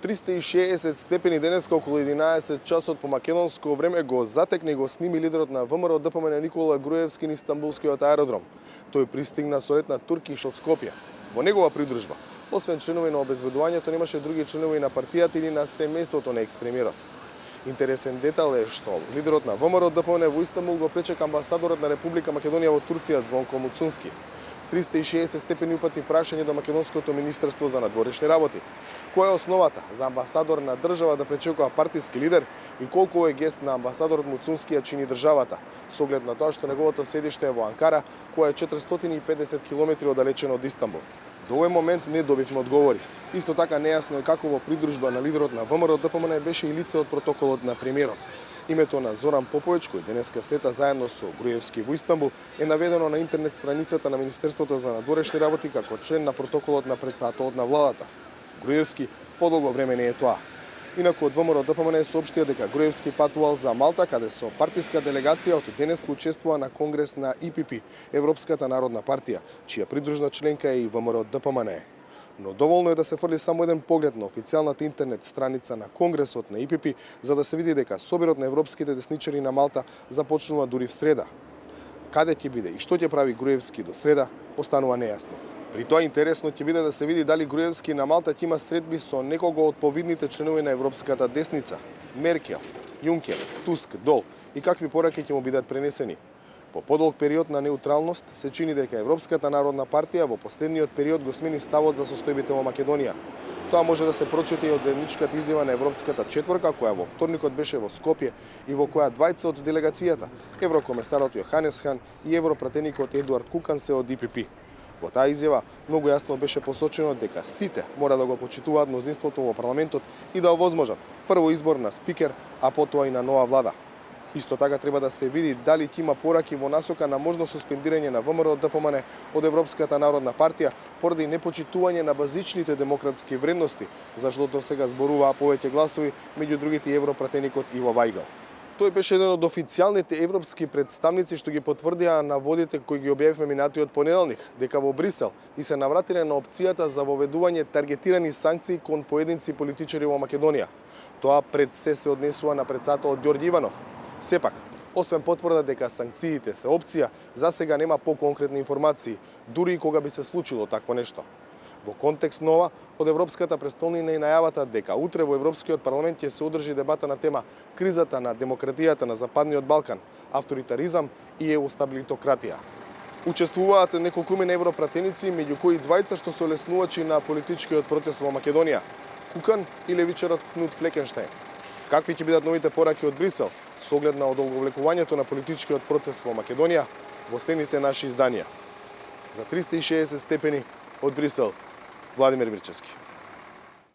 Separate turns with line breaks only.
360 степени денеска околу 11 часот по македонско време го затекне и го сними лидерот на ВМРО ДПМН Никола Груевски на Истанбулскиот аеродром. Тој пристигна со лет на Туркиш од Скопје. Во негова придружба, освен членови на обезбедувањето, немаше други членови на партијата или на семејството на екс-премиерот. Интересен детал е што лидерот на ВМРО ДПМН во Истанбул го пречека амбасадорот на Република Македонија во Турција Звонко Муцунски. 360 степени упати прашање до Македонското министерство за надворешни работи. Која е основата за амбасадор на држава да пречекува партиски лидер и колку е гест на амбасадорот Муцунски ја чини државата, со оглед на тоа што неговото седиште е во Анкара, која е 450 км оддалечена од Истанбул? До овој момент не добивме одговори. Исто така нејасно е како во придружба на лидерот на ВМРО ДПМН беше и лице од протоколот на премиерот. Името на Зоран Попович, кој денеска слета заедно со Груевски во Истанбул, е наведено на интернет страницата на Министерството за надворешни работи како член на протоколот на претседателот на владата. Груевски подолго време не е тоа. Инаку од ВМРО ДПМН соопштија дека Груевски патувал за Малта, каде со партиска делегација од денеска учествува на конгрес на ИПП, Европската народна партија, чија придружна членка е и ВМРО ДПМН. Но доволно е да се фрли само еден поглед на официјалната интернет страница на Конгресот на ИПП, за да се види дека собирот на европските десничари на Малта започнува дури в среда. Каде ќе биде и што ќе прави Груевски до среда, останува нејасно. При тоа интересно ќе биде да се види дали Груевски на Малта ќе има средби со некого од повидните членови на европската десница, Меркел, Јункер, Туск, Дол, и какви пораки ќе му бидат пренесени. По подолг период на неутралност се чини дека Европската народна партија во последниот период го смени ставот за состојбите во Македонија. Тоа може да се прочита и од заедничката изјава на Европската четворка, која во вторникот беше во Скопје и во која двајца од делегацијата, еврокомесарот Јоханес Хан и европратеникот Едуард Кукан се од ИПП. Во таа изјава многу јасно беше посочено дека сите мора да го почитуваат мнозинството во парламентот и да овозможат прво избор на спикер, а потоа и на нова влада. Исто така треба да се види дали ќе има пораки во насока на можно суспендирање на ВМРО ДПМН од Европската народна партија поради непочитување на базичните демократски вредности, зашто до сега зборуваа повеќе гласови, меѓу другите и европратеникот Иво Вајгал. Тој беше еден од официјалните европски представници што ги потврдија наводите кои ги објавивме минатиот понеделник, дека во Брисел и се навратиле на опцијата за воведување таргетирани санкции кон поединци политичари во Македонија. Тоа пред се однесува на претседателот Ѓорѓе Иванов. Сепак, освен потврда дека санкциите се опција, за сега нема поконкретни информации, дури и кога би се случило такво нешто. Во контекст на ова, од Европската престолнина и најавата дека утре во Европскиот парламент ќе се одржи дебата на тема кризата на демократијата на Западниот Балкан, авторитаризам и еустабилитократија. Учествуваат неколкумина европратеници, меѓу кои двајца што се олеснувачи на политичкиот процес во Македонија, Кукан и левичарот Кнут Флекенштајн. Какви ќе бидат новите пораки од Брисел со оглед на одолговлекувањето на политичкиот процес во Македонија во следните наши изданија. За 360 степени од Брисел, Владимир Мирчевски.